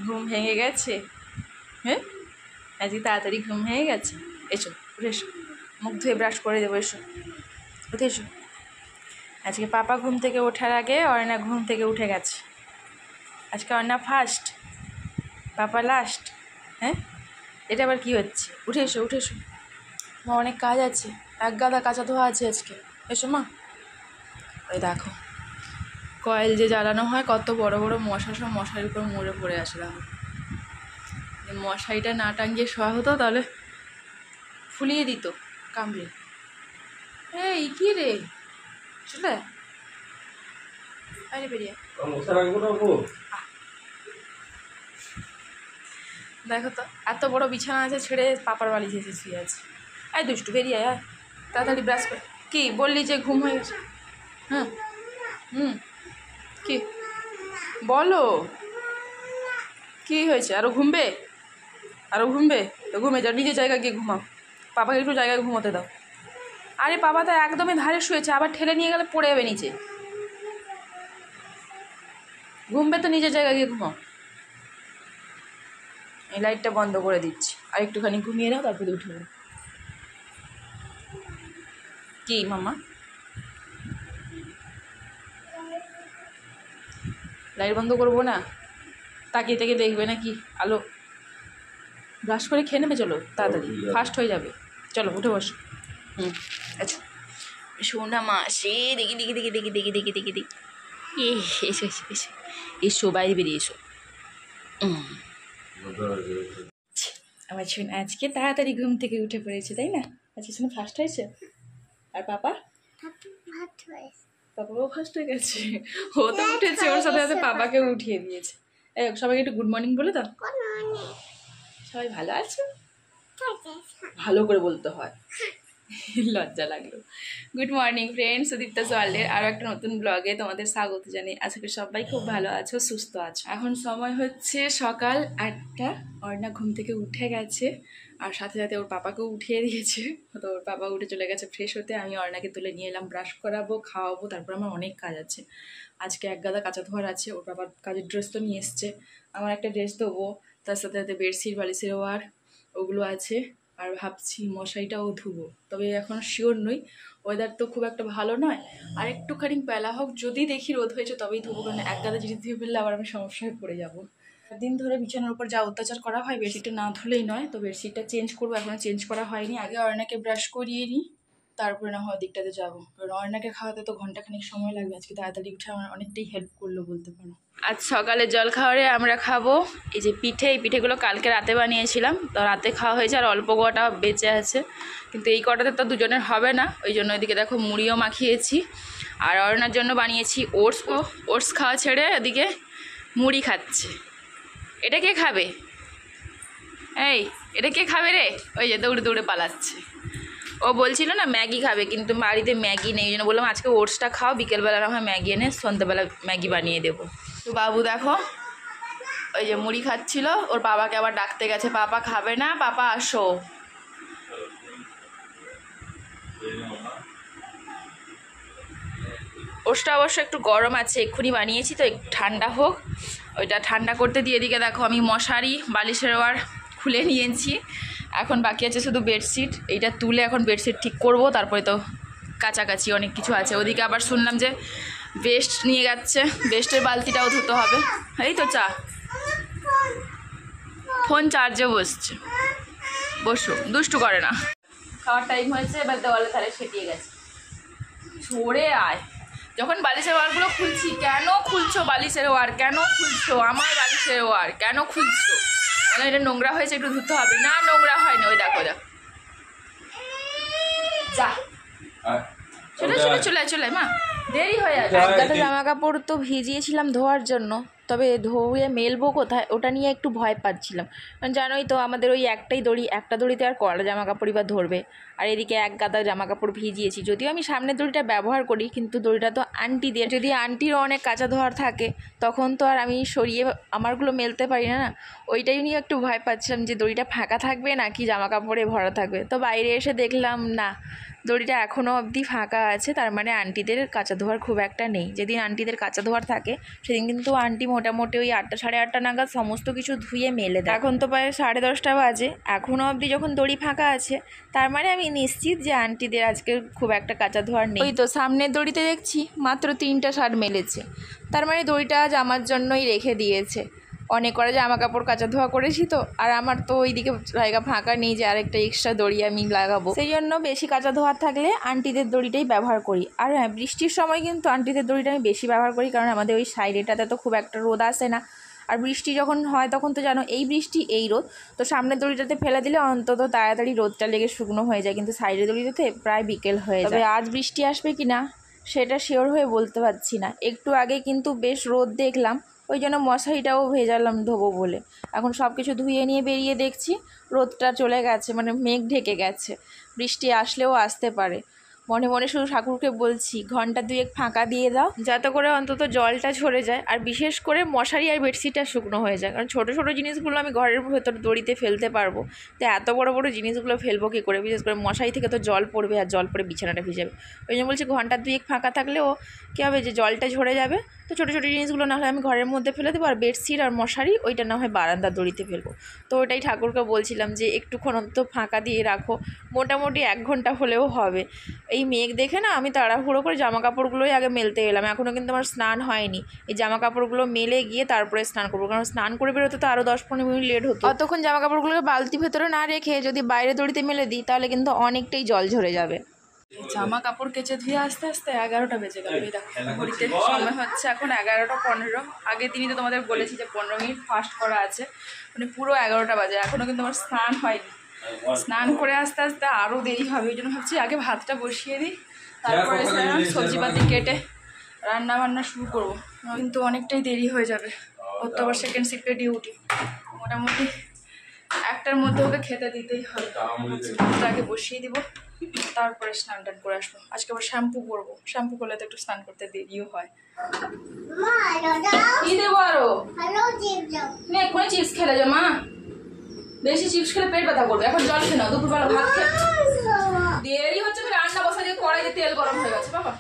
ঘুম ভেঙে গেছে? হ্যাঁ, আজকে তাড়াতাড়ি ঘুম ভেঙে গেছে। এসো উঠে এসো, মুখ ধুয়ে ব্রাশ করে দেবো। এসো উঠে এসো। আজকে পাপা ঘুম থেকে ওঠার আগে অর্ণা ঘুম থেকে উঠে গেছে। আজকে অর্ণা ফার্স্ট, পাপা লাস্ট। হ্যাঁ, এটা আবার কী হচ্ছে? উঠে এসো উঠে এসো, মা অনেক কাজ আছে, এক গাদা কাঁচা ধোয়া আছে আজকে। এসো মা। ওই দেখো কয়েল যে জ্বালানো হয়, কত বড় বড় মশা সব মশারির উপর মরে পড়ে আসে। দেখো মশারিটা না টাঙিয়ে শোয়া হতো তাহলে ফুলিয়ে দিত কামড়ে। এই কি রে, চলে আরে বেরিয়ে। দেখো তো এত বড় বিছানা আছে, ছেড়ে পাপার বালিশ এসে শুয়ে আছে। আয় দুষ্টু, বেরিয়ে আয়, তাড়াতাড়ি ব্রাশ করে। কি বললি যে ঘুম হয়ে গেছে? হ্যাঁ কি বলো, কি হয়েছে? আরও ঘুমবে? আরও ঘুমবে? তো ঘুমে যাও, নিজের জায়গায় গিয়ে ঘুমাও। পাপাকে একটু জায়গায় ঘুমোতে দাও। আরে পাপা তো একদমই ধারে শুয়েছে, আবার ঠেলে নিয়ে গেলে পড়ে যাবে নিচে। ঘুমবে তো নিজের জায়গায় গিয়ে ঘুমাও। এই লাইটটা বন্ধ করে দিচ্ছি, আর একটুখানি ঘুমিয়ে নাও, তারপরে উঠে যাও। কি মামা? লাইট বন্ধ করবো না? তাকিয়ে তাকিয়ে দেখবে নাকি আলো? ব্রাশ করে খেয়ে নেবে, চলো তাড়াতাড়ি, ফাস্ট হয়ে যাবে। চলো উঠে বসো। আচ্ছা শোনা মা, সে দেখি দেখি দেখি দেখি দেখি দেখি দেখি দেখি এসো এসো এসো এসো, বাইরে বেরিয়ে এসো। আমার শোন আজকে তাড়াতাড়ি ঘুম থেকে উঠে পড়েছে, তাই না? আজকে শোনো ফার্স্ট হয়েছে। আর পাপা? পাপাও ফার্স্ট হয়ে গেছে। ও তো উঠেছে, ওর সাথে সাথে পাপাকে উঠিয়ে দিয়েছে। এই সবাইকে একটু গুড মর্নিং বলে দাও। সবাই ভালো আছো? ভালো করে বলতে হয়, লজ্জা লাগলো। গুড মর্নিং ফ্রেন্ডস, সুদীপ্তা ওয়ার্ল্ডের আরও একটা নতুন ব্লগে তোমাদের স্বাগত জানাই। আজকে সবাই খুব ভালো আছো, সুস্থ আছো। এখন সময় হচ্ছে সকাল 8টা। অর্ণা ঘুম থেকে উঠে গেছে, আর সাথে সাথে ওর পাপাকেও উঠিয়ে দিয়েছে। তো ওর পাপা উঠে চলে গেছে ফ্রেশ হতে। আমি অর্ণাকে তুলে নিয়ে এলাম, ব্রাশ করাবো, খাওয়াবো, তারপর আমার অনেক কাজ আছে। আজকে এক গাদা কাঁচা ধোয়ার আছে। ওর বাবার কাজের ড্রেস তো নিয়ে এসছে, আমার একটা ড্রেস দেবো, তার সাথে সাথে বেডশিট বালিশের ওয়ার ওগুলো আছে। আর ভাবছি মশারিটাও ধুবো, তবে এখন শিওর নই, ওয়েদার তো খুব একটা ভালো নয়। আর একটুখানি বেলা হোক, যদি দেখি রোদ হয়েছে তবেই ধুবো, কারণ এক গাদা জিনিস ধুয়ে ফেললে আবার আমি সমস্যায় পড়ে যাবো। দিন ধরে বিছানার উপর যা অত্যাচার করা হয়, বেডশিটটা না ধুলেই নয়। তো বেডশিটটা চেঞ্জ করবো, এখনো চেঞ্জ করা হয়নি। আগে অর্ণাকে ব্রাশ করিয়ে নিই, তারপরে না হয় দিকটাতে যাবো, কারণ অর্ণাকে খাওয়াতে তো ঘন্টাখানিক সময় লাগবে। আজকে তাড়াতাড়ি উঠে আমার অনেকটাই হেল্প করলো বলতে পারো। আজ সকালে জল খাওয়ারে আমরা খাবো এই যে পিঠে। এই পিঠেগুলো কালকে রাতে বানিয়েছিলাম, তো রাতে খাওয়া হয়েছে, আর অল্প কটা বেঁচে আছে। কিন্তু এই কটাতে তো দুজনের হবে না, ওই জন্য এদিকে দেখো মুড়িও মাখিয়েছি। আর অর্ণার জন্য বানিয়েছি ওটস। ওটস খাওয়া ছেড়ে এদিকে মুড়ি খাচ্ছে। এটা কে খাবে? এই এটা কে খাবে রে? ওই যে দৌড়ে দৌড়ে পালাচ্ছে। ও বলছিল না ম্যাগি খাবে, কিন্তু বাড়িতে ম্যাগি নেই, এই জন্য বললাম আজকে ওটসটা খাও, বিকেলবেলা না হয় ম্যাগি এনে সন্ধ্যাবেলা ম্যাগি বানিয়ে দেবো। তো বাবু দেখো ওই যে মুড়ি খাচ্ছিল, ওর বাবাকে আবার ডাকতে গেছে, পাপা খাবে না, পাপা আসো। ওটসটা অবশ্য একটু গরম আছে, এক্ষুনি বানিয়েছি তো, একটু ঠান্ডা হোক, ওইটা ঠান্ডা করতে দিয়ে। এদিকে দেখো আমি মশারি বালিশের ওয়ার খুলে নিয়েছি, এখন বাকি আছে শুধু বেডশিট। এইটা তুলে এখন বেডশিট ঠিক করব, তারপরে তো কাছাকাছি অনেক কিছু আছে। ওদিকে আবার শুনলাম যে বেস্ট নিয়ে যাচ্ছে, বেস্টের বালতিটাও ধুতে হবে। এই তো চা, ফোন চার্জে বসছে, বসো, দুষ্টু করে না। খাওয়ার টাইম হয়েছে, এবার দেওয়ালে তাহলে সেটিয়ে গেছে। সরে আয়। যখন বালিশের ওয়ারগুলো খুলছি, কেন খুলছো বালিশের ওয়ার? কেন খুলছো আমার বালিশের ওয়ার? কেন খুলছো? মানে এটা নোংরা হয়েছে, একটু ধুতে হবে। না নোংরা হয়নি, ওই দেখো দেখো, যা চলে চলে চলে চলে মা, দেরি হয়ে যাবে। এক গাদা জামা কাপড় তো ভিজিয়েছিলাম ধোয়ার জন্য, তবে ধুয়ে মেলবো কোথায় ওটা নিয়ে একটু ভয় পাচ্ছিলাম। কারণ জানোই তো আমাদের ওই একটাই দড়ি, একটা দড়িতে আর কড়া জামা কাপড়ই বা ধরবে। আর এদিকে এক গাদা জামা কাপড় ভিজিয়েছি, যদিও আমি সামনের দড়িটা ব্যবহার করি, কিন্তু দড়িটা তো আন্টি দিয়ে, যদি আন্টিরও অনেক কাঁচা ধোয়ার থাকে তখন তো আর আমি সরিয়ে আমারগুলো মেলতে পারি না। ওইটাই নিয়ে একটু ভয় পাচ্ছিলাম যে দড়িটা ফাঁকা থাকবে নাকি জামা কাপড়ে ভরা থাকবে। তো বাইরে এসে দেখলাম না, দড়িটা এখনও অবধি ফাঁকা আছে, তার মানে আন্টিদের কাঁচা ধোয়ার খুব একটা নেই। যেদিন আন্টিদের কাঁচা ধোয়ার থাকে সেদিন কিন্তু আন্টি মোটামুটি ওই 8টা সাড়ে 8টা নাগাদ সমস্ত কিছু ধুয়ে মেলে দেয়। এখন তো প্রায় 10:30 বাজে, এখনও অবধি যখন দড়ি ফাঁকা আছে তার মানে আমি নিশ্চিত যে আন্টিদের আজকে খুব একটা কাঁচা ধোয়ার নেই। ওই তো সামনের দড়িতে দেখছি মাত্র 3টা শার্ট মেলেছে, তার মানে দড়িটা আজ আমার জন্যই রেখে দিয়েছে। অনেক করা জামা কাপড় কাচা ধোয়া করেছি তো, আর আমার তো ওইদিকে জায়গা ফাঁকা নেই যে আরেকটা এক্সট্রা দড়ি আমি লাগাবো, সেই জন্য বেশি কাচা ধোয়ার থাকলে আন্টিদের দড়িটাই ব্যবহার করি। আর হ্যাঁ, বৃষ্টির সময় কিন্তু আন্টিদের দড়িটা আমি বেশি ব্যবহার করি, কারণ আমাদের ওই সাইডেটাতে তো খুব একটা রোদ আসে না। আর বৃষ্টি যখন হয় তখন তো জানো এই বৃষ্টি এই রোদ, তো সামনের দড়িটাতে ফেলে দিলে অন্তত তাড়াতাড়ি রোদটা লেগে শুকনো হয়ে যায়, কিন্তু সাইডের দড়িটাতে প্রায় বিকেল হয়ে যায়। তবে আজ বৃষ্টি আসবে কি না সেটা শিওর হয়ে বলতে পারছি না। একটু আগে কিন্তু বেশ রোদ দেখলাম, ওই জন্য মশারিটাও ভেজালাম ধোবো বলে। এখন সব কিছু ধুয়ে নিয়ে বেরিয়ে দেখছি রোদটা চলে গেছে, মানে মেঘ ঢেকে গেছে, বৃষ্টি আসলেও আসতে পারে। মনে মনে শুধু ঠাকুরকে বলছি ঘন্টা 2 ফাঁকা দিয়ে দাও, যাতে করে অন্তত জলটা ঝরে যায়, আর বিশেষ করে মশারি আর বেডশিটটা শুকনো হয়ে যায়। কারণ ছোটো ছোটো জিনিসগুলো আমি ঘরের ভেতর দড়িতে ফেলতে পারবো, তো এত বড় বড় জিনিসগুলো ফেলবো কী করে? বিশেষ করে মশারি থেকে তো জল পড়বে, আর জল পড়ে বিছানাটা ভিজাবে। ওই জন্য বলছি ঘন্টা 2 ফাঁকা থাকলেও কী হবে যে জলটা ঝরে যাবে, তো ছোটো ছোটো জিনিসগুলো না হয় আমি ঘরের মধ্যে ফেলে দেবো, আর বেডশিট আর মশারি ওইটা না হয় বারান্দার দড়িতে ফেলবো। তো ওটাই ঠাকুরকে বলছিলাম যে একটুক্ষণ অন্তত ফাঁকা দিয়ে রাখো, মোটামুটি 1 ঘন্টা হলেও হবে। এই মেঘ দেখে না আমি তাড়াহুড়ো করে জামা কাপড়গুলোই আগে মেলতে গেলাম, এখনও কিন্তু আমার স্নান হয়নি। এই জামা কাপড়গুলো মেলে গিয়ে তারপরে স্নান করবো, কারণ স্নান করে বেরোতে তো আরও 10-15 মিনিট লেট হতো। অতক্ষণ জামা কাপড়গুলোকে বালতি ভেতরে না রেখে যদি বাইরে দড়িতে মেলে দিই তাহলে কিন্তু অনেকটাই জল ঝরে যাবে। জামা কাপড় কেচে ধুয়ে আস্তে আস্তে 11টা বেজে গেল। ঘড়িতে সময় হচ্ছে এখন 11:15। আগের দিনই তো তোমাদের বলেছি যে 15 মিনিট ফাস্ট করা আছে, মানে পুরো 11টা বাজে, এখনও কিন্তু আমার স্নান হয়নি। স্নান করে আস্তে আস্তে আরও দেরি হবে, ওই জন্য ভাবছি আগে ভাতটা বসিয়ে দিই, তারপরে সবজিপাতি কেটে রান্না বান্না শুরু করবো, কিন্তু অনেকটাই দেরি হয়ে যাবে। ওর তো আবার সেকেন্ড শিফটে ডিউটি, মোটামুটি 1টার মধ্যে ওকে খেতে দিতেই হবে। আগে বসিয়ে দিব, তারপরে স্নান টান করে আসবো। আজকে আবার শ্যাম্পু করবো, শ্যাম্পু করলে তো একটু স্নান করতে দেরিও হয়। কি দেবো আরো? তুমি এক্ষুনি চিপস খেলে যা মা, বেশি চিপস খেলে পেট ব্যথা করবে। এখন জল খেয়ে নাও, দুপুরবেলা ভাত খেয়ে দেরি হচ্ছে। আমি রান্না বসা দিয়ে কড়াইতে তেল গরম হয়ে গেছে বাবা,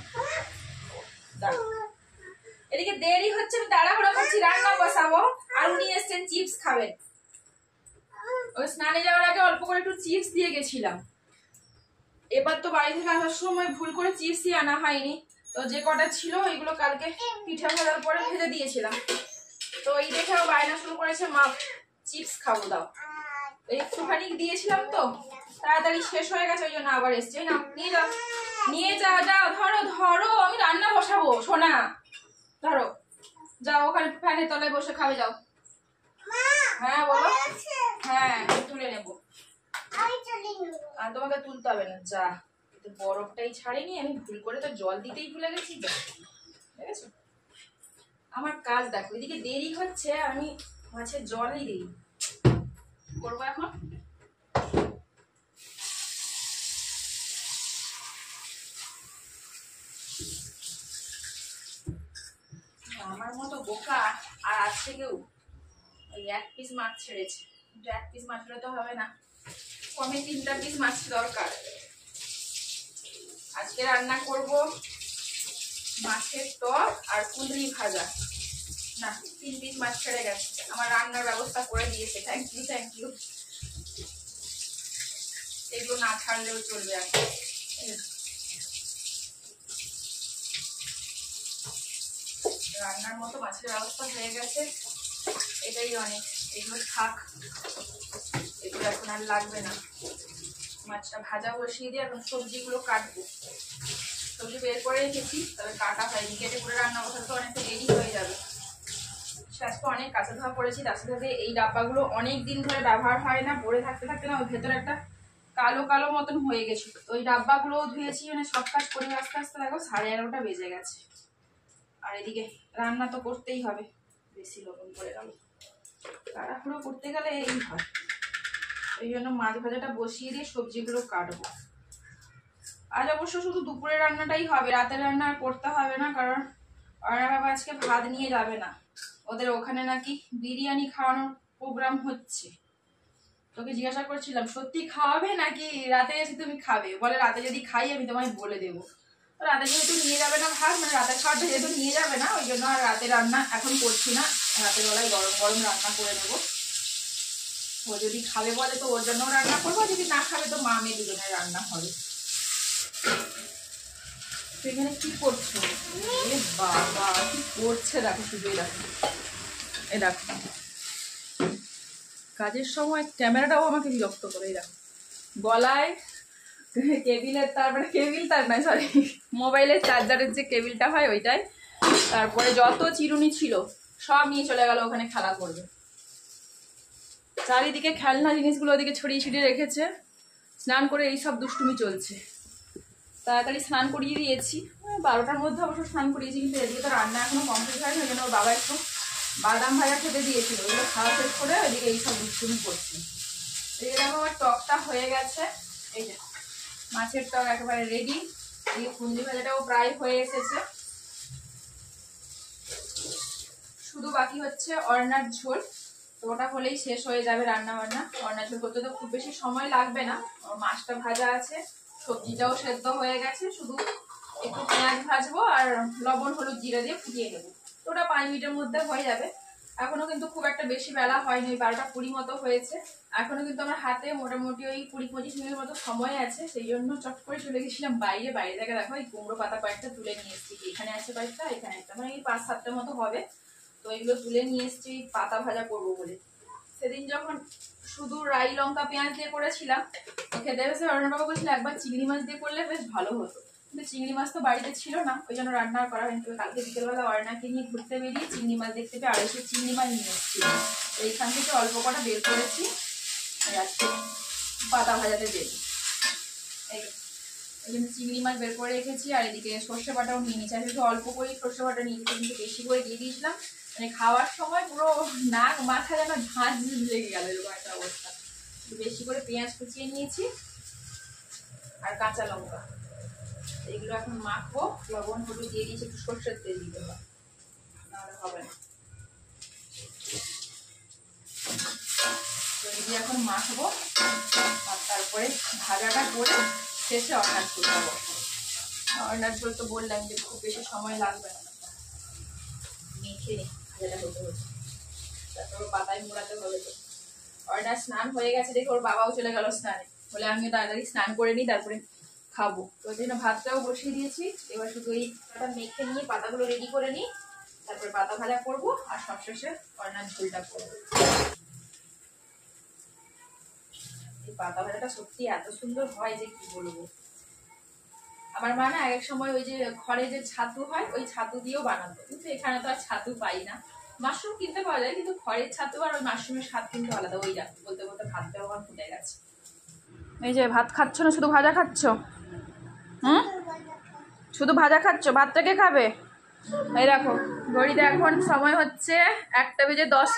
এদিকে দেরি হচ্ছে, আমি তাড়াহুড়ো করছি রান্না বসাবো, আর উনি এসছেন চিপস খাবেন। ওই স্নানে যাওয়ার আগে অল্প করে একটু চিপস দিয়ে গেছিলাম, এবার তো বাড়ি থেকে আসার সময় ভুল করে চিপসই আনা হয়নি, তো যে কটা ছিল এগুলো কালকে পিঠা ভাজার পরে ভেজে দিয়েছিলাম, তো এই দেখেও বায়না শুরু করেছে মা চিপস খাবো দাও। একটুখানি দিয়েছিলাম তো তাড়াতাড়ি শেষ হয়ে গেছে, ওই জন্য আবার এসছে। না নিয়ে যাও, নিয়ে যাও, যাও ধরো ধরো, আমি রান্না বসাবো সোনা, ধরো যাও, ওখানে ফ্যানের তলায় বসে খাবে যাও। হ্যাঁ বলো। হ্যাঁ তুলে নেবো, আর তোমাকে তুলতে হবে না। যা, বরফটাই ছাড়েনি, আমি ভুল করে তো জল দিতেই ভুলে গেছি। দেখেছো আমার কাজ দেখো, এদিকে দেরি হচ্ছে, আমি মাছের জলই দিই করবো এখন। আমার মতো বোকা আর আছে কেউ? ওই 1 পিস মাছ ছেড়েছে, কিন্তু 1 পিস মাছ তো হবে না, কমে 3টা পিস মাছ দরকার। আজকে রান্না করব মাছের টক আর কুঁদরি ভাজা। না, 3 পিস মাছ ছেড়ে গেছে, আমার রান্নার ব্যবস্থা করে দিয়েছে, থ্যাংক ইউ থ্যাংক ইউ। এগুলো না ছাড়লেও চলবে। এখন রান্নার মতো মাছের ব্যবস্থা হয়ে গেছে, এটাই অনেক। এগুলো থাক, এগুলো এখন আর লাগবে না। মাছটা ভাজা বসিয়ে দিয়ে এখন সবজিগুলো কাটবো। সবজি বের করে রেখেছি, তবে কাটা হয়নি, কেটে করে রান্না বসাতে তো অনেকটা দেরি হয়ে যাবে। আজকে অনেক কাঁচা ধোয়া করেছি, তার সাথে এই ডাব্বাগুলো অনেক দিন ধরে ব্যবহার হয় না, পরে থাকতে থাকতে না ওই ভেতরে একটা কালো কালো মতন হয়ে গেছে। ওই ডাব্বাগুলো ধুয়েছি, মানে সব কাজ করে আস্তে আস্তে দেখো 11:30টা বেজে গেছে। আর এদিকে রান্না তো করতেই হবে, বেশি লবণ করে গেল, তাড়াহুড়ো করতে গেলে এই হয়। এই জন্য মাছ ভাজাটা বসিয়ে দিয়ে সবজিগুলো কাটবো। আজ অবশ্য শুধু দুপুরের রান্নাটাই হবে, রাতের রান্না আর করতে হবে না, কারণ ওরা বাবা আজকে ভাত নিয়ে যাবে না, ওদের ওখানে নাকি বিরিয়ানি খাওয়ানোর প্রোগ্রাম হচ্ছে। তোকে জিজ্ঞাসা করছিলাম সত্যি খাওয়াবে নাকি রাতে এসে তুমি খাবে, বলে রাতে যদি খাই আমি তোমায় বলে দেবো। রাতে যেহেতু নিয়ে যাবে না ভাত, মানে রাতের খাওয়াটা যেহেতু নিয়ে যাবে না, ওই জন্য আর রাতে রান্না এখন করছি না, রাতের বেলায় গরম গরম রান্না করে নেবো। ও যদি খাবে বলে তো ওর জন্যও রান্না করবো, যদি না খাবে তো মা মেয়ে দুজনের রান্না হবে। তো এখানে কি করছো? বাবা কি করছে দেখো, শুধু দেখো, এই দেখো কাজের সময় ক্যামেরাটাও আমাকে বিরক্ত করে। দেখো গলায় কেবিলের তার, মানে কেবিল তার নয় সরি, মোবাইলের চার্জারের যে কেবিলটা হয় ওইটাই, তারপরে যত চিরুনি ছিল সব নিয়ে চলে গেল ওখানে খেলা করবে। চারিদিকে খেলনা জিনিসগুলো ওদিকে ছড়িয়ে ছিটিয়ে রেখেছে, স্নান করে এই সব দুষ্টুমি চলছে। তাড়াতাড়ি স্নান করিয়ে দিয়েছি, 12টার মধ্যে অবশ্য স্নান করিয়েছি, কিন্তু এদিকে তো রান্না এখনো কমপ্লিট হয়নি, ওই জন্য ওর বাবা একটু বাদাম ভাজা খেতে দিয়েছিল, ওইগুলো খাওয়া শেষ করে ওইদিকে এইসব দুষ্টুমি করছি। এদিকে দেখো আমার টকটা হয়ে গেছে, এই যে মাছের টক একেবারে রেডি। এই কুন্দি ভাজাটাও প্রায় হয়ে এসেছে, শুধু বাকি হচ্ছে অর্ণার ঝোল। তো ওটা হলেই শেষ হয়ে যাবে রান্না বান্না। অর্ণার ঝোল করতে তো খুব বেশি সময় লাগবে না, মাছটা ভাজা আছে, সবজিটাও সেদ্ধ হয়ে গেছে, শুধু একটু পেঁয়াজ ভাজবো আর লবণ হলুদ জিরা দিয়ে ফুটিয়ে নেবো, তো ওটা 5 মিনিটের মধ্যে হয়ে যাবে। এখনো কিন্তু খুব একটা বেশি বেলা হয়নি, 12টা 20 মতো হয়েছে, এখনো কিন্তু আমার হাতে মোটামুটি ওই 20-25 মিনিটের মতো সময় আছে। সেই জন্য চট করে চলে গেছিলাম বাইরে। বাইরে থেকে দেখো এই কুমড়ো পাতা কয়েকটা তুলে নিয়ে এসেছি, এখানে আছে কয়েকটা, এখানে একটা, মানে এই 5-7টা মতো হবে। তো এগুলো তুলে নিয়ে এসেছি পাতা ভাজা করবো বলে। সেদিন যখন শুধু রাই লঙ্কা পেঁয়াজ দিয়ে করেছিলাম, খেতে বেশি অর্ণবাবু বলছিল একবার চিংড়ি মাছ দিয়ে করলে বেশ ভালো হতো, কিন্তু চিংড়ি মাছ তো বাড়িতে ছিল না, ওই জন্য রান্না করা হয়নি। কালকে বিকেলবেলা অর্ণাকে নিয়ে ঘুরতে বেরিয়ে চিংড়ি মাছ দেখতে পেয়ে 250 চিংড়ি মাছ নিয়ে এসেছি, এইখান থেকে অল্প কটা বের করেছি, আজকে পাতা ভাজাতে দেবো। এই জন্য চিংড়ি মাছ বের করে রেখেছি, আর এদিকে সর্ষে বাটাও নিয়ে নিয়েছি। আর একটু অল্প করেই সর্ষে বাটা নিয়ে নিয়েছি, কিন্তু বেশি করে দিয়ে দিয়েছিলাম, মানে খাওয়ার সময় পুরো নাক মাথা যেন ঝাঁঝ লেগে গেল, এরকম একটা অবস্থা। একটু বেশি করে পেঁয়াজ কুচিয়ে নিয়েছি আর কাঁচা লঙ্কা, এইগুলো এখন মাখবো। লবণ হলুদ দিয়ে দিয়েছি, একটু সর্ষের তেল দিতে হবে, নাহলে হবে না। তো এই এখন মাখবো, আর তারপরে ভাজাটা করে শেষে অর্ণার ঝোলটা বসাবো। অর্ণার ঝোল তো বললাম যে খুব বেশি সময় লাগবে না, মেখে ভাজাটা হতে হচ্ছে, তারপর পাতায় মোড়াতে হবে। তো অর্ণার স্নান হয়ে গেছে দেখে ওর বাবাও চলে গেল স্নানে, বলে আমিও তাড়াতাড়ি স্নান করে নিই তারপরে খাবো। তো ওই জন্য ভাতটাও বসিয়ে দিয়েছি, এবার শুধু এই মেখে নিয়ে পাতাগুলো রেডি করে নিই, তারপরে পাতা ভাজা করবো, আর সবশেষে অর্ণার ঝোলটা করবো। এই পাতা ভাজাটা সত্যি এত সুন্দর হয় যে কি বলবো। আমার মা না এক সময় ওই যে ঘরে যে ছাতু হয় ওই ছাতু দিয়েও বানাতো, কিন্তু এখানে তো আর ছাতু পাই না, মাশরুম কিনতে পাওয়া যায়, কিন্তু ঘরের ছাতু আর ওই মাশরুমের স্বাদ কিন্তু আলাদা। ওই দেখো বলতে বলতে ভাতটাও আমার ফুটে গেছে। এই যে ভাত খাচ্ছ না, শুধু ভাজা খাচ্ছ? শুধু ভাজা খাচ্ছ, ভাতটাকে খাবে? এই দেখো ঘড়িতে এখন সময় হচ্ছে 1:10,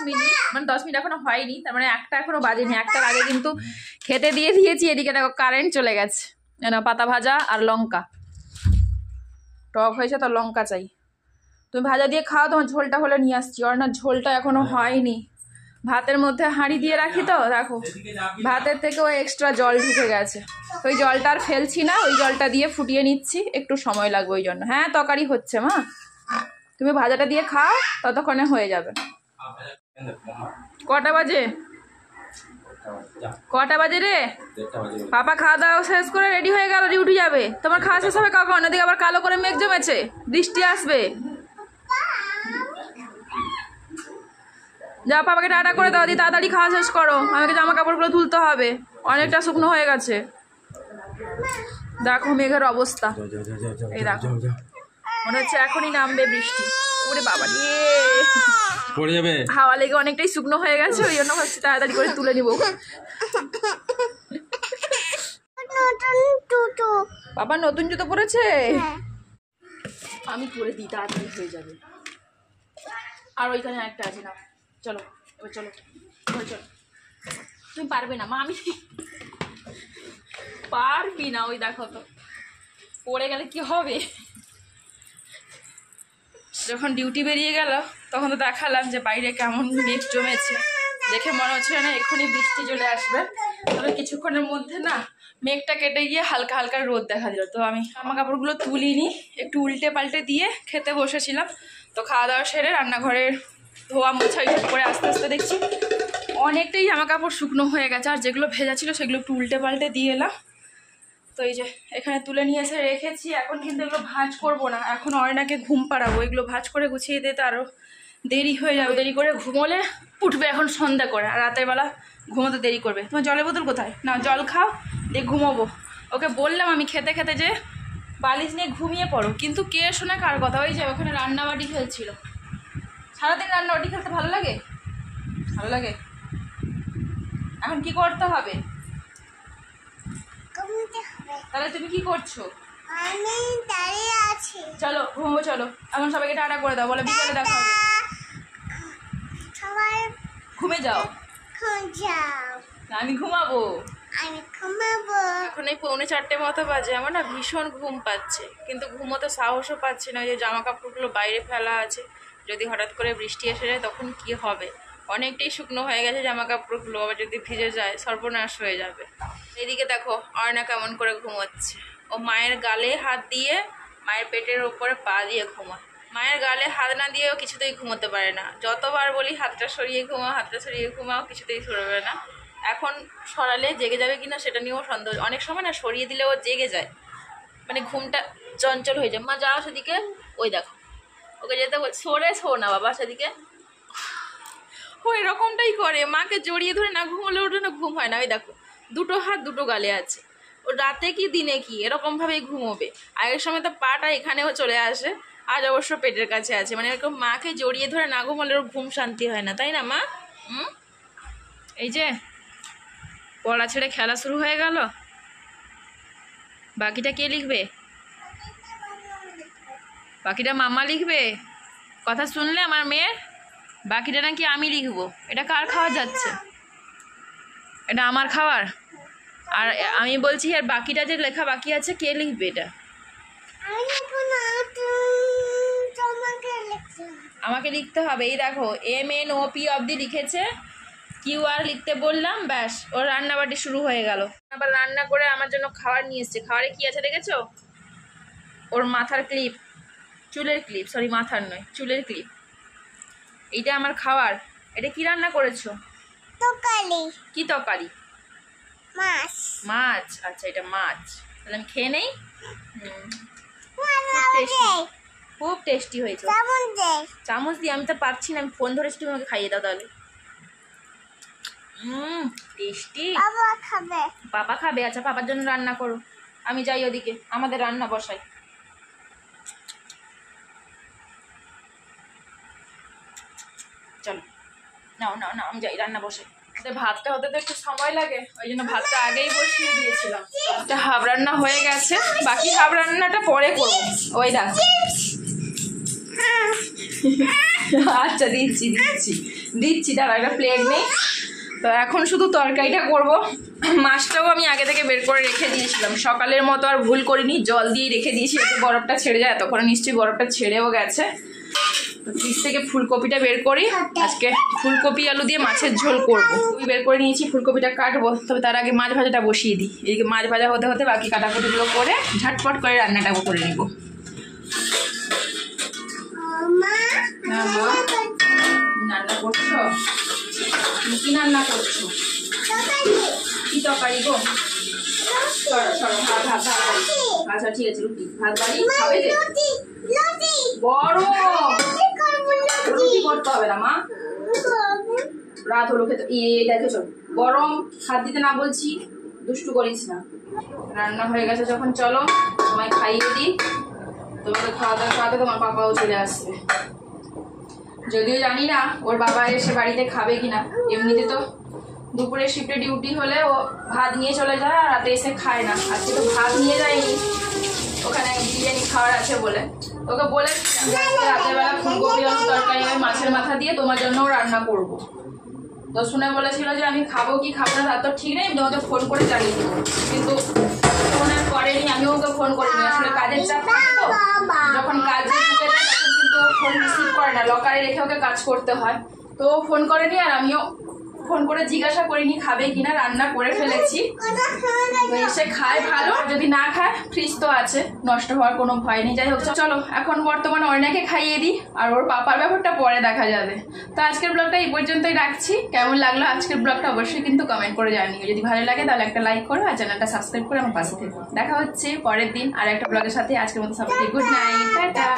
মানে 10 মিনিট এখনো হয়নি, তার মানে 1টা এখনো বাজেনি। 1টার আগে কিন্তু খেতে দিয়ে দিয়েছি। এদিকে দেখো কারেন্ট চলে গেছে, পাতা ভাজা আর লঙ্কা, টক হয়েছে তো লঙ্কা চাই। তুমি ভাজা দিয়ে খাও, তোমার ঝোলটা হলে নিয়ে আসছি। অর্ণার ঝোলটা এখনো হয়নি, ভাতের মধ্যে হাঁড়ি দিয়ে রাখি তো, দেখো ভাতের থেকেও এক্সট্রা জল ঢুকে গেছে, ওই জলটা আর ফেলছি না, ওই জলটা দিয়ে ফুটিয়ে নিচ্ছি, একটু সময় লাগবে ওই জন্য। হ্যাঁ তরকারি হচ্ছে মা, তুমি ভাজাটা দিয়ে খাও, ততক্ষণে হয়ে যাবে। কটা বাজে? কটা বাজে রে? পাপা খাওয়া দাওয়া শেষ করে রেডি হয়ে গেল, ডিউটি যাবে। তোমার খাওয়া শেষ হবে কখন? ওদিকে আবার কালো করে মেঘ জমেছে, বৃষ্টি আসবে। যাও পাপাকে টাটা করে দাও, দিয়ে তাড়াতাড়ি খাওয়া শেষ করো, আমাকে জামা কাপড়গুলো তুলতে হবে, অনেকটা শুকনো হয়ে গেছে। দেখো মেঘের অবস্থা, এই দেখো মনে হচ্ছে এখনই নামবে বৃষ্টি। ওরে বাবা রে, পড়ে যাবে, হাওয়া লেগে অনেকটাই শুকনো হয়ে গেছে, ওই জন্য ভাবছি তাড়াতাড়ি করে তুলে নিব। বাবা নতুন জুতো পরেছে, আমি পরে দিই, তাড়াতাড়ি হয়ে যাবে। আর ওইখানে একটা আছে না, চলো এবার চলো, চলো। তুমি পারবে না মা, আমি পারবি না, ওই দেখো তো পড়ে গেলে কি হবে। যখন ডিউটি বেরিয়ে গেল তখন তো দেখালাম যে বাইরে কেমন মেঘ জমেছে, দেখে মনে হচ্ছিল না এক্ষুনি বৃষ্টি চলে আসবে, তবে কিছুক্ষণের মধ্যে না মেঘটা কেটে গিয়ে হালকা হালকা রোদ দেখা দিল। তো আমি জামা কাপড়গুলো তুলিনি, একটু উল্টে পাল্টে দিয়ে খেতে বসেছিলাম। তো খাওয়া দাওয়া সেরে রান্নাঘরের ধোয়া মোছা এইসব করে আস্তে আস্তে দেখছি অনেকটাই জামা কাপড় শুকনো হয়ে গেছে, আর যেগুলো ভেজা ছিল সেগুলো একটু উল্টে পাল্টে দিয়ে এলাম। তো এই যে এখানে তুলে নিয়ে এসে রেখেছি। এখন কিন্তু এগুলো ভাঁজ করব না, এখন অয়নাকে ঘুম পাড়াবো। এগুলো ভাঁজ করে গুছিয়ে দিতে আরও দেরি হয়ে যাবে, দেরি করে ঘুমোলে উঠবে এখন সন্ধ্যা করে, আর রাতের বেলা ঘুমোতে দেরি করবে। তোমার জলের বোতল কোথায়? না জল খাও দিয়ে ঘুমোবো। ওকে বললাম আমি খেতে খেতে যে বালিশ নিয়ে ঘুমিয়ে পড়ো, কিন্তু কে শোনে কার কথা। ওই যে ওখানে রান্নাবাটি খেলছিল। সারাদিন রান্নাবাটি খেলতে ভালো লাগে? ভালো লাগে। এখন কি করতে হবে? তাহলে তুমি কি করছো? আমি দাঁড়িয়ে আছি। চলো ঘুমো, চলো এখন সবাইকে টাটা করে দাও, বলে বিকেলে দেখা হবে। সবাই ঘুমে যাও। আমি ঘুমাবো। আমি ঘুমাবো। এখন এই 3:45 মতো বাজে। আমার না ভীষণ ঘুম পাচ্ছে, কিন্তু ঘুমোতে সাহসও পাচ্ছি না। ওই যে জামা কাপড়গুলো বাইরে ফেলা আছে, যদি হঠাৎ করে বৃষ্টি এসে যায় তখন কি হবে। অনেকটাই শুকনো হয়ে গেছে জামা কাপড়গুলো, আবার যদি ভিজে যায় সর্বনাশ হয়ে যাবে। এদিকে দেখো অয়না কেমন করে ঘুমোচ্ছে। ও মায়ের গালে হাত দিয়ে মায়ের পেটের ওপরে পা দিয়ে ঘুমায়। মায়ের গালে হাত না দিয়েও কিছুতেই ঘুমোতে পারে না। যতবার বলি হাতটা সরিয়ে ঘুমাও, হাতটা সরিয়ে ঘুমাও, কিছুতেই সরবে না। এখন সরালে জেগে যাবে কিনা সেটা নিয়েও সন্দেহ। অনেক সময় না সরিয়ে দিলেও জেগে যায়, মানে ঘুমটা চঞ্চল হয়ে যায়। মা যাও সেদিকে, ওই দেখো ওকে যেতে বল, সরে শো না বাবা সেদিকে। ও এরকমটাই করে, মাকে জড়িয়ে ধরে না ঘুমোলে ওঠে না, ঘুম হয় না। ওই দেখো দুটো হাত দুটো গালে আছে। ও রাতে কি দিনে কি এরকমভাবেই ঘুমোবে। আগের সময় তো পাটা এখানেও চলে আসে, আজ অবশ্য পেটের কাছে আছে। মানে এরকম মাকে জড়িয়ে ধরে না ঘুমোলে ওর ঘুম শান্তি হয় না, তাই না মা? এই যে পড়া ছেড়ে খেলা শুরু হয়ে গেল। বাকিটা কে লিখবে? বাকিটা মামা লিখবে। কথা শুনলে আমার মেয়ের? বাকিটা নাকি আমি লিখবো। এটা কার খাওয়া যাচ্ছে? এটা আমার খাবার। আর আমি বলছি আর বাকিটা যে লেখা বাকি আছে কে লিখবে এটা? আমাকে লিখতে হবে। এই দেখো MNOP অবধি লিখেছে, QR লিখতে বললাম, ব্যাস ওর রান্নাবাটি শুরু হয়ে গেল। আবার রান্না করে আমার জন্য খাবার নিয়ে এসছে। খাবারে কি আছে দেখেছো? ওর মাথার ক্লিপ, চুলের ক্লিপ, সরি মাথার নয় চুলের ক্লিপ। এইটা আমার খাবার। এটা কি রান্না করেছো? তরকারি। কি তরকারি? মাছ। মাছ, আচ্ছা এটা মাছ। তাহলে আমি খেয়ে নেই। খুব টেস্টি হয়েছে। চামচ দিয়ে আমি তো পারছি না, আমি ফোন ধরেছি, তুমি আমাকে খাইয়ে দাও তাহলে। টেস্টি। পাপা খাবে? আচ্ছা পাপার জন্য রান্না করো, আমি যাই ওদিকে আমাদের রান্না বসাই। চলো নাও নাও নাও, আমি যাই রান্না বসাই। ভাতটা হতে তো একটু সময় লাগে, ওই জন্য ভাতটা আগেই বসিয়ে দিয়েছিলাম। একটা হাফ রান্না হয়ে গেছে, বাকি হাফ রান্নাটা পরে করবো। ওই দেখো আচ্ছা দিচ্ছি দিচ্ছি দিচ্ছি, তার একটা প্লেট নেই তো। এখন শুধু তরকারিটা করব। মাছটাও আমি আগে থেকে বের করে রেখে দিয়েছিলাম, সকালের মতো আর ভুল করিনি, জল দিয়ে রেখে দিয়েছি যাতে বরফটা ছেড়ে যায়। তখন নিশ্চয়ই বরফটা ছেড়েও গেছে। তো ফ্রিজ থেকে ফুলকপিটা বের করি, আজকে ফুলকপি আলু দিয়ে মাছের ঝোল করব। ওই বের করে নিয়েছি, ফুলকপিটা কাটবো, তবে তার আগে মাছ ভাজাটা বসিয়ে দিই। এদিকে মাছ ভাজা হতে হতে বাকি কাটাকুটিগুলো করে ঝটপট করে রান্নাটাও করে নিব। রান্না করছো? তুমি কি রান্না করছো? কি তরকারি গো? আচ্ছা ঠিক আছে, রুটি ভাত বাড়ি খাবে যে বড় রুটি করতে হবে না মা, রাত হলো খেতে। দেখেছো গরম, হাত দিতে না বলছি, দুষ্টু করিস না। রান্না হয়ে গেছে যখন চলো তোমায় খাইয়ে দিই। তোমাকে খাওয়া দাওয়া খাওয়াতে তোমার পাপাও চলে আসবে। যদিও জানি না ওর বাবা এসে বাড়িতে খাবে কিনা। এমনিতে তো দুপুরে শিফটে ডিউটি হলে ও ভাত নিয়ে চলে যায়, আর রাতে এসে খায় না। আজকে তো ভাত নিয়ে যায়নি, ওখানে বিরিয়ানি খাওয়ার আছে বলে। ওকে বলে রাতের বেলা ফুলকপি আলু তরকারি আমি মাছের মাথা দিয়ে তোমার জন্যও রান্না করব। তো শুনে বলেছিল যে আমি খাবো কি খাবো না তার তো ঠিক নেই, আমি তোমাকে ফোন করে জানিয়ে দেবো। কিন্তু ফোন আর করেনি, আমিও ওকে ফোন করিনি। আসলে কাজের চাপ থাকে তো, যখন কাজে ঢুকে যায় তখন কিন্তু ফোন রিসিভ করে না, লকারে রেখে ওকে কাজ করতে হয়। তো ফোন করেনি আর আমিও ফোন করে জিজ্ঞাসা করিনি খাবে কিনা, রান্না করে ফেলেছি। এসে খায় ভালো, যদি না খায় ফ্রিজ তো আছে, নষ্ট হওয়ার কোনো ভয় নেই। যাই হোক চলো এখন বর্তমানে অর্ণাকে খাইয়ে দিই, আর ওর পাপার ব্যাপারটা পরে দেখা যাবে। তো আজকের ব্লগটা এই পর্যন্তই রাখছি। কেমন লাগলো আজকের ব্লগটা অবশ্যই কিন্তু কমেন্ট করে জানিও। যদি ভালো লাগে তাহলে একটা লাইক করো আর চ্যানেলটা সাবস্ক্রাইব করে আমার পাশে থেকো। দেখা হচ্ছে পরের দিন আর একটা ব্লগের সাথে। আজকের মতো সবাইকে গুড নাইট, টাটা।